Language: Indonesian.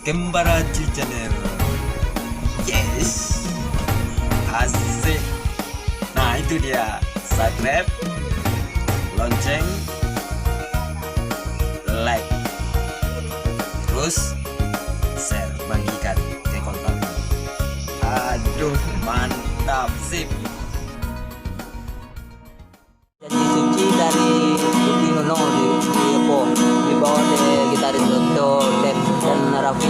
Kembara Channel. Yes, asik. Nah itu dia, subscribe, lonceng, like, terus share, bagikan ke kontak. Aduh, mantap, sip. Jadi suci dari Tuti Nono di bawah gitaris Toto dan Raffi